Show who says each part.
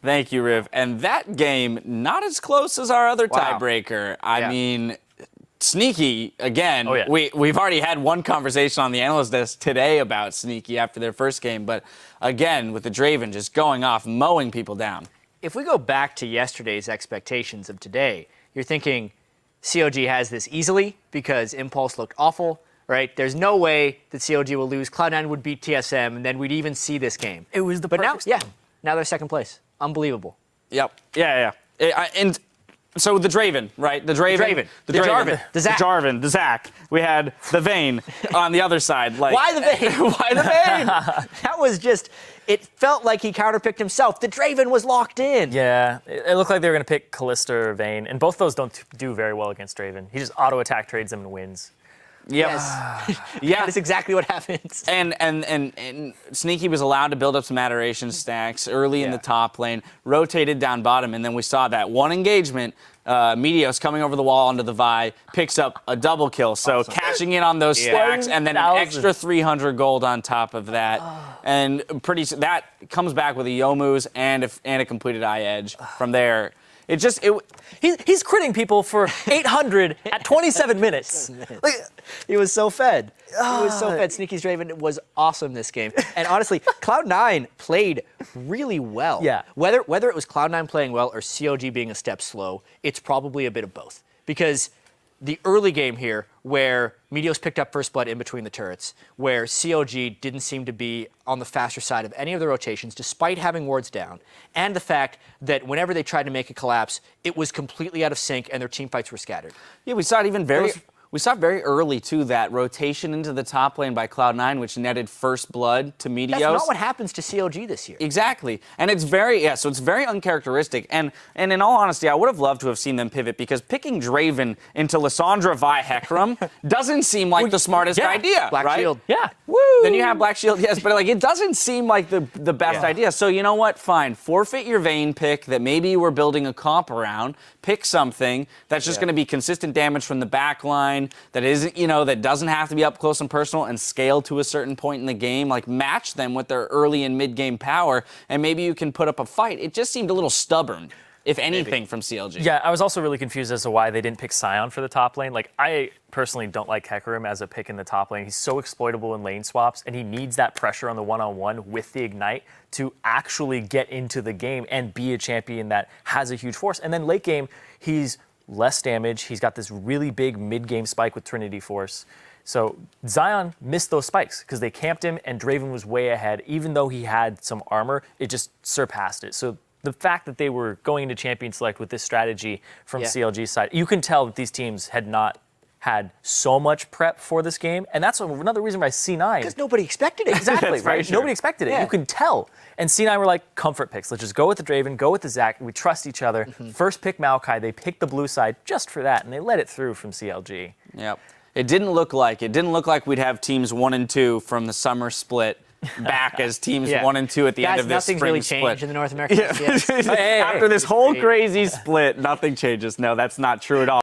Speaker 1: Thank you, Riv. And that game, not as close as our other
Speaker 2: Wow.
Speaker 1: tiebreaker. I mean, Sneaky, again,
Speaker 3: Oh, yeah.
Speaker 1: we've already had one conversation on the analyst desk today about Sneaky after their first game. But again, with the Draven just going off, mowing people down.
Speaker 2: If we go back to yesterday's expectations of today, you're thinking CLG has this easily because Impulse looked awful, right? There's no way that CLG will lose. Cloud9 would beat TSM, and then we'd even see this game.
Speaker 3: It was the
Speaker 2: But now,
Speaker 3: perfect
Speaker 2: now they're second place. Unbelievable.
Speaker 1: Yep. Yeah. And so the Draven, right? The Draven.
Speaker 2: The Jarvan. The Zac.
Speaker 1: The Jarvan. The Zac. We had the Vayne on the other side. Like,
Speaker 2: Why the Vayne?
Speaker 1: Why the Vayne?
Speaker 2: That was just, it felt like he counterpicked himself. The Draven was locked in.
Speaker 3: Yeah, it looked like they were going to pick Kalista or Vayne, and both those don't do very well against Draven. He just auto-attack trades them and wins.
Speaker 1: Yes.
Speaker 2: Yeah, that's exactly what happens.
Speaker 1: And Sneaky was allowed to build up some adoration stacks early in the top lane, rotated down bottom, and then we saw that one engagement. Meteos coming over the wall onto the Vi, picks up a double kill. So cashing in on those stacks, and then an extra 300 gold on top of that. And that comes back with a Youmuu's and a completed eye edge from there. He's
Speaker 3: critting people for 800 at 27 minutes.
Speaker 2: Like, he was so fed. He was so fed. Sneaky's Draven was awesome this game. And honestly, Cloud9 played really well.
Speaker 3: Yeah.
Speaker 2: Whether it was Cloud9 playing well or CLG being a step slow, it's probably a bit of both. Because the early game here, where Meteos picked up first blood in between the turrets, where CLG didn't seem to be on the faster side of any of the rotations, despite having wards down, and the fact that whenever they tried to make a collapse, it was completely out of sync and their team fights were scattered.
Speaker 1: Yeah, we saw it even very early, too, that rotation into the top lane by Cloud9, which netted first blood to Meteos.
Speaker 2: That's not what happens to CLG this year.
Speaker 1: Exactly. And it's so it's very uncharacteristic. And in all honesty, I would have loved to have seen them pivot, because picking Draven into Lissandra Vi Hecarim doesn't seem like the smartest idea,
Speaker 2: Black
Speaker 1: right?
Speaker 2: Shield.
Speaker 3: Yeah.
Speaker 1: Woo! Then you have Black Shield, yes, but it doesn't seem like the best idea. So you know what? Fine. Forfeit your Vayne pick that maybe you were building a comp around. Pick something that's just going to be consistent damage from the back line, that isn't, that doesn't have to be up close and personal and scale to a certain point in the game. Like, match them with their early and mid-game power, and maybe you can put up a fight. It just seemed a little stubborn, if anything, from CLG.
Speaker 3: Yeah, I was also really confused as to why they didn't pick Sion for the top lane. Like, I personally don't like Hecarim as a pick in the top lane. He's so exploitable in lane swaps, and he needs that pressure on the one-on-one with the Ignite to actually get into the game and be a champion that has a huge force. And then late game, he's less damage. He's got this really big mid-game spike with Trinity Force. So Zion missed those spikes because they camped him, and Draven was way ahead. Even though he had some armor, it just surpassed it. So the fact that they were going into Champion Select with this strategy from CLG's side, you can tell that these teams had not had so much prep for this game, and that's another reason why C9...
Speaker 2: Because nobody expected it.
Speaker 3: Exactly, right? Nobody expected it. You can tell. And C9 were like, comfort picks. Let's just go with the Draven, go with the Zac. We trust each other. First pick Maokai. They picked the blue side just for that, and they let it through from CLG.
Speaker 1: Yep. It didn't look like we'd have teams 1 and 2 from the summer split back as teams 1 and 2 at the end of this spring
Speaker 2: nothing's
Speaker 1: split.
Speaker 2: really changed in the North American LCS.
Speaker 1: After this whole crazy split, nothing changes. No, that's not true at all.